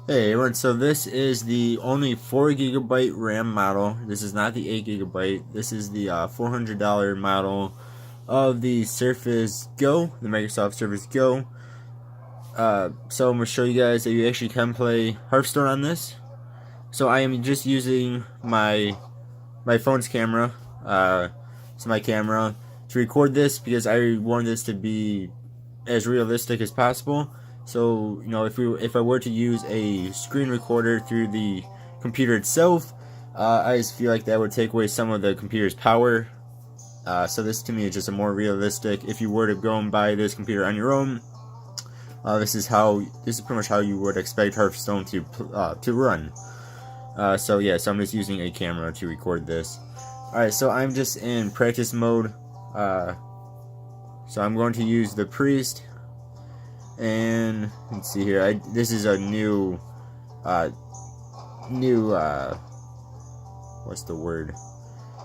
Hey everyone, so this is the only 4 GB RAM model. This is not the 8 GB. This is the $400 model of the Surface Go, the Microsoft Surface Go. So I'm going to show you guys that you actually can play Hearthstone on this. So I am just using my phone's camera, it's my camera, to record this because I want this to be as realistic as possible. So if I were to use a screen recorder through the computer itself, I just feel like that would take away some of the computer's power. So this to me is just a more realistic. If you were to go and buy this computer on your own, this is pretty much how you would expect Hearthstone to run. So I'm just using a camera to record this. Alright, so I'm just in practice mode. So I'm going to use the priest. And let's see here. This is a new what's the word?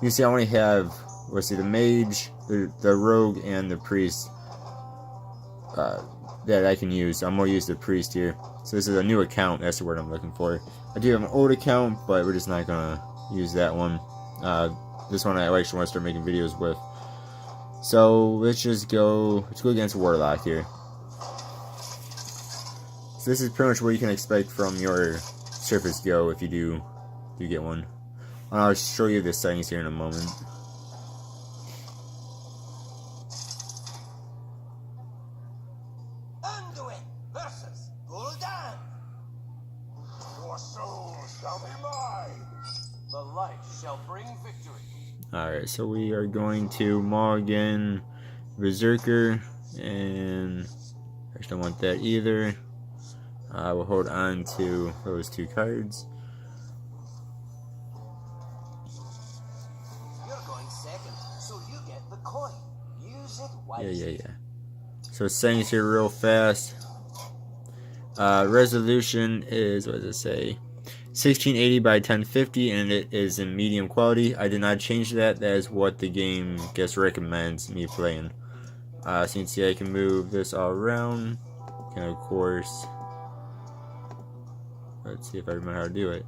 You see, I only have the mage, the rogue, and the priest that I can use. I'm gonna use the priest here. So this is a new account. That's the word I'm looking for. I do have an old account, but we're just not gonna use that one. This one I actually want to start making videos with. So let's go against Warlock here. So this is pretty much what you can expect from your Surface Go if you do get one. And I'll show you the settings here in a moment. Anduin versus Gul'dan. Your soul shall be mine. The light shall bring victory. Alright, so we are going to maul again, Berserker, and I don't want that either. We'll hold on to those 2 cards. You're going second, so you get the coin. Use it wisely. Yeah. So settings here real fast. Resolution is, what does it say? 1680 by 1050, and it is in medium quality. I did not change that. That is what the game recommends me playing. So you can see I can move this all around. And of course, let's see if I remember how to do it.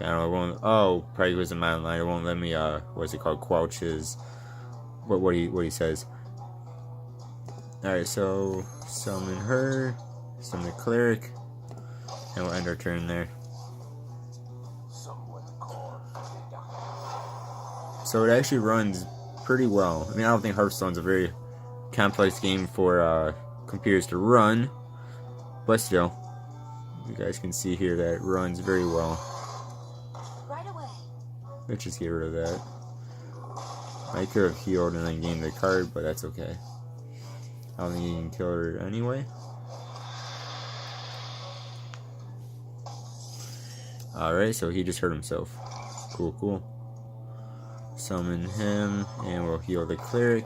I don't know, it won't, oh, probably was in my line. It won't let me, what's it called, quench his, what he says. Alright, so summon her, summon the cleric, and we'll end our turn there. So it actually runs pretty well. I mean, I don't think Hearthstone's a very complex game for computers to run, but still, you guys can see here that it runs very well. Right away. Let's just get rid of that. I could have healed and then gained the card, but that's okay. I don't think you can kill her anyway. Alright, so he just hurt himself. Cool. Summon him, and we'll heal the cleric.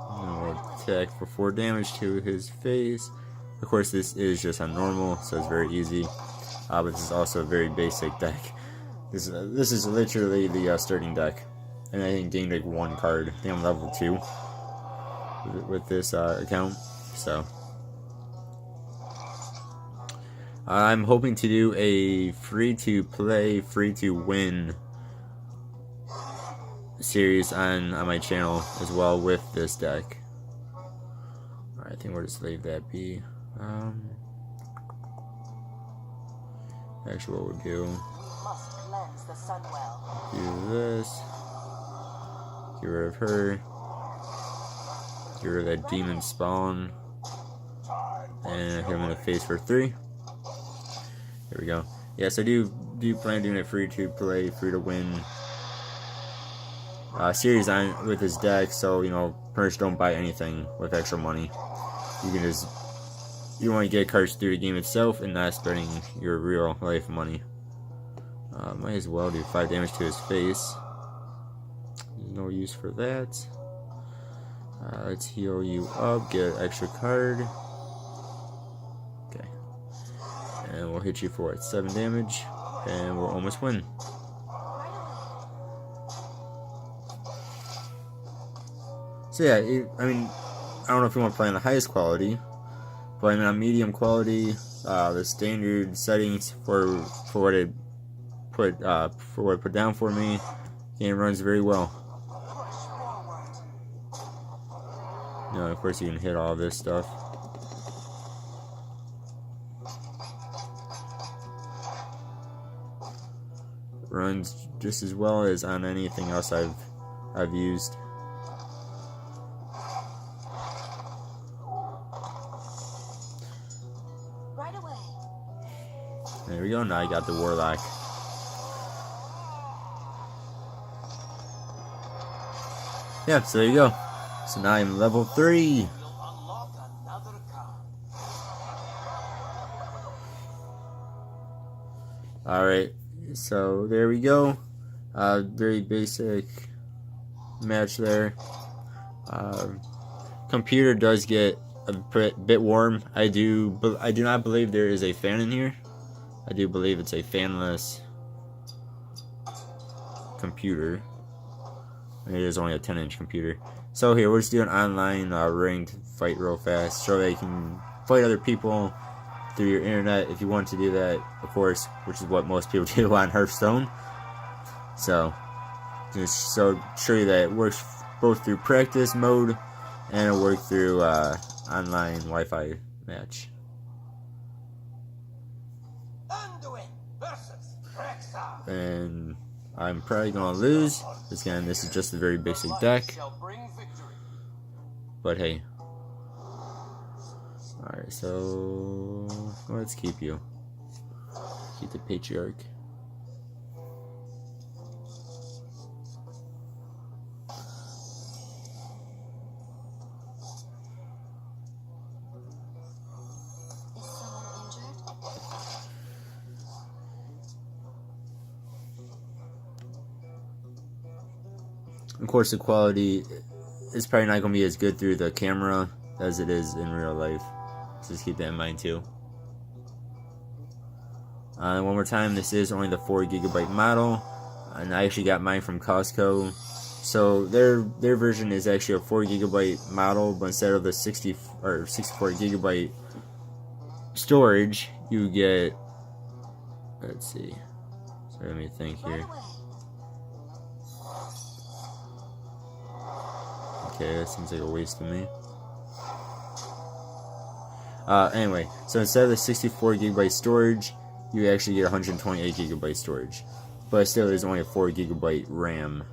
And we'll attack for 4 damage to his face. Of course, this is just on normal, so it's very easy. But this is also a very basic deck. This is literally the starting deck, and I think gained like 1 card. I think I'm level 2 with this account. So I'm hoping to do a free-to-play, free-to-win series on my channel as well with this deck. Alright, I think we'll just leave that be. Actually, what we'll do, Must cleanse the sun well. do this, get rid of her, get rid of that demon spawn, and hit him in the face for 3. There we go. Yes, I do plan on doing a free-to-play, free-to-win series on with this deck. So pretty much don't buy anything with extra money. You want to get cards through the game itself and not spending your real life money. Might as well do 5 damage to his face. There's no use for that. Let's heal you up, get an extra card. Okay. And we'll hit you for 7 damage, and we'll almost win. So yeah, I mean, I don't know if you want to play on the highest quality, but I mean on medium quality, the standard settings for what it put down for me, game runs very well. You know, of course you can hit all this stuff. Runs just as well as on anything else I've used. Right away. There we go. Now I got the Warlock. Yeah, so there you go. So now I'm level 3. Will unlock another card. Alright, so there we go. Very basic match there. Computer does get a bit warm. I do not believe there is a fan in here. I do believe it's a fanless computer. It is only a 10-inch computer. So here, we're just doing online ranked fight real fast. So that you can fight other people through your internet if you want to do that, of course, which is what most people do on Hearthstone. So, just so show you that it works both through practice mode and it works through online Wi-Fi match. Anduin versus Rexar. And I'm probably gonna lose. Again, this is just a very basic deck. Shall bring victory. But hey. Alright, so let's keep you. Keep the Patriarch. Is someone injured? Of course, the quality is probably not going to be as good through the camera as it is in real life. So just keep that in mind too. One more time, this is only the 4GB model, and I actually got mine from Costco. So their version is actually a 4GB model, but instead of the 60 or 64GB storage, you get. Let's see. Sorry, let me think Right here. away. Okay, that seems like a waste to me. Anyway, so instead of the 64GB storage, you actually get 128GB storage. But still, there's only a 4GB RAM.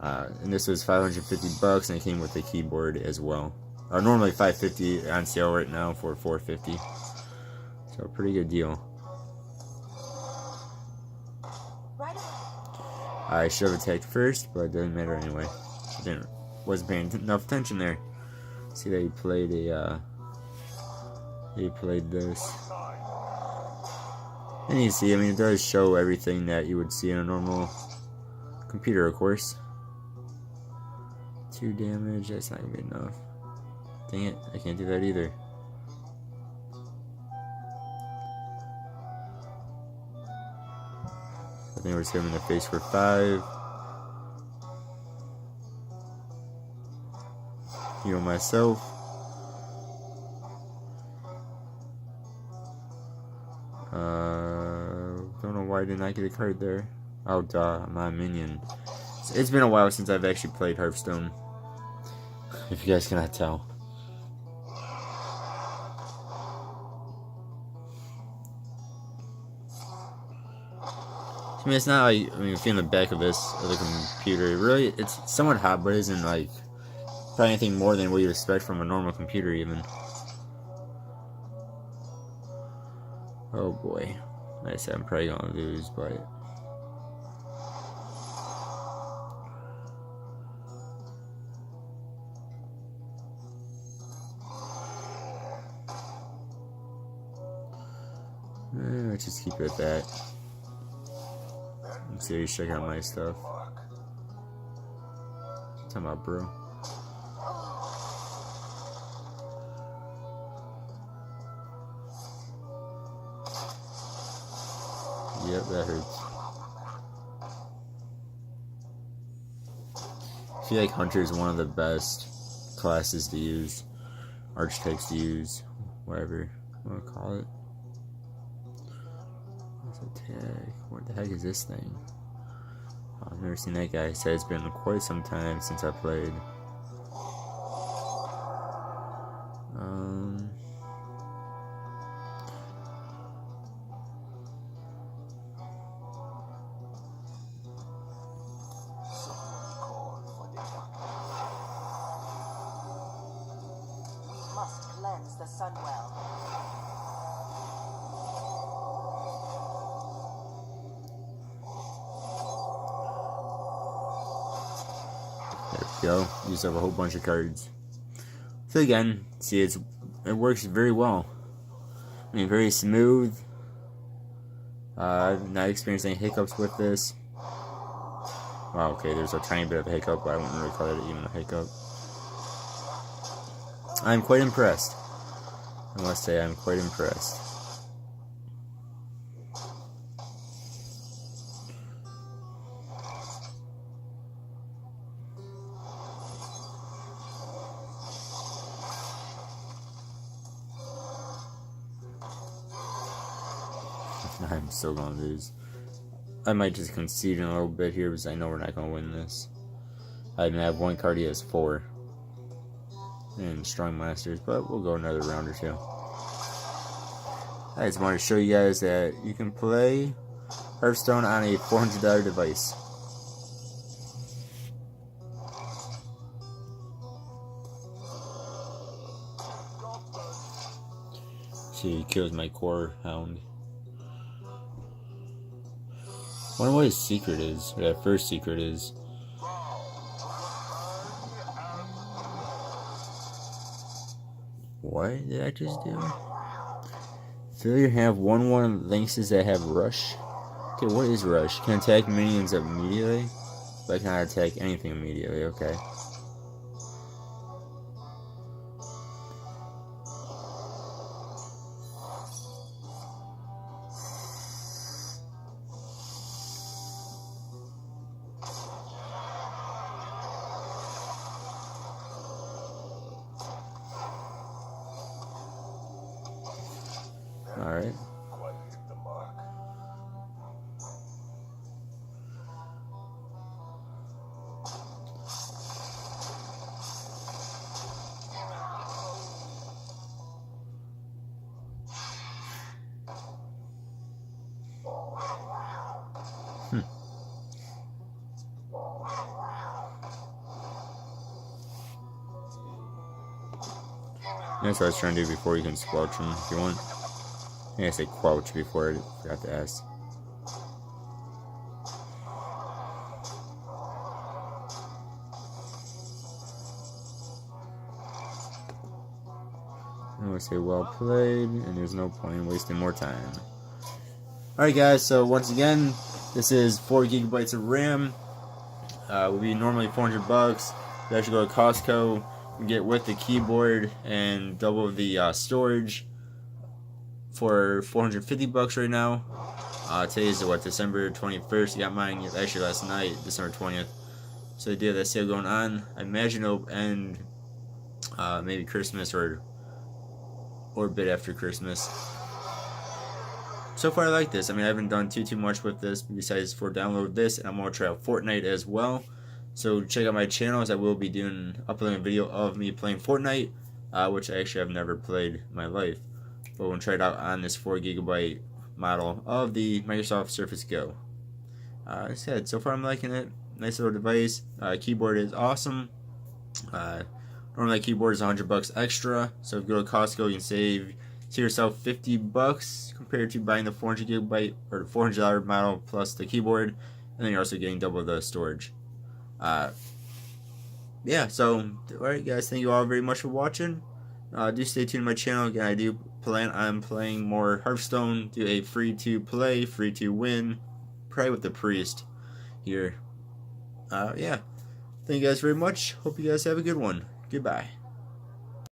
And this was $550, and it came with a keyboard as well. Normally $550 on sale right now for $450. So, pretty good deal. Right away. I should have attacked first, but it doesn't matter anyway. Wasn't paying enough attention there. See that he played this. And you see, I mean, it does show everything that you would see in a normal computer, of course. 2 damage, that's not good enough. Dang it, I can't do that either. I think we're just hitting him in the face for 5. Heal myself. Don't know why I did not get a card there. Oh, duh, my minion. It's been a while since I've actually played Hearthstone. If you guys cannot tell. I mean, it's not like, I mean, feeling the back of the computer. Really, it's somewhat hot, but it isn't like probably anything more than what you'd expect from a normal computer, even. Oh boy. Like I said, I'm probably gonna lose, but. Let's just keep it at that. I'm serious, check out my stuff. Talking about, bro. Yep, that hurts. I feel like Hunter is one of the best classes to use, archetypes to use, whatever you want to call it. Let's attack. What the heck is this thing? Oh, I've never seen that guy. He said it's been quite some time since I played. Someone called for the doctor. We must cleanse the Sunwell. There we go. Use up a whole bunch of cards. So again, see, it works very well. I mean, very smooth. I've not experienced any hiccups with this. Wow, okay, there's a tiny bit of a hiccup, but I wouldn't really call it even a hiccup. I'm quite impressed. I must say, I'm quite impressed. I'm still gonna lose. I might just concede in a little bit here because I know we're not gonna win this. I even have one card, he has 4. And Strong Masters, but we'll go another round or two. I just want to show you guys that you can play Hearthstone on a $400 device. See, he kills my core hound. I wonder what his secret is, or that first secret is. What did I just do? Failure have 1/1 lynxes that have rush. Okay, what is rush? Can attack minions immediately? But I cannot attack anything immediately, okay. Alright. Quite hit the mark. That's what I was trying to do before. You can squelch him if you want. I think I said quelch before, I forgot to ask. I'm gonna say well played, and there's no point in wasting more time. Alright guys, so once again, this is 4 gigabytes of RAM. Would be normally $400. You actually go to Costco and get with the keyboard and double the storage for $450 right now. Today is what, December 21st. I got mine actually last night, December 20th. So they did that sale going on. I imagine it'll end maybe Christmas or a bit after Christmas. So far I like this. I mean, I haven't done too much with this besides for download this, and I'm going to try out Fortnite as well. So check out my channel, as I will be uploading a video of me playing Fortnite, which I actually have never played in my life. But we'll try it out on this 4 gigabyte model of the Microsoft Surface Go. Like I said, so far I'm liking it. Nice little device. Keyboard is awesome. Normally my keyboard is $100 extra, so if you go to Costco you can save to yourself $50 compared to buying the 400 gigabyte or the $400 model plus the keyboard, and then you're also getting double the storage. Yeah, so alright guys, thank you all very much for watching. Do stay tuned to my channel. Again, I do plan on playing more Hearthstone, do a free to play, free to win, probably with the priest here. Yeah, thank you guys very much. Hope you guys have a good one. Goodbye.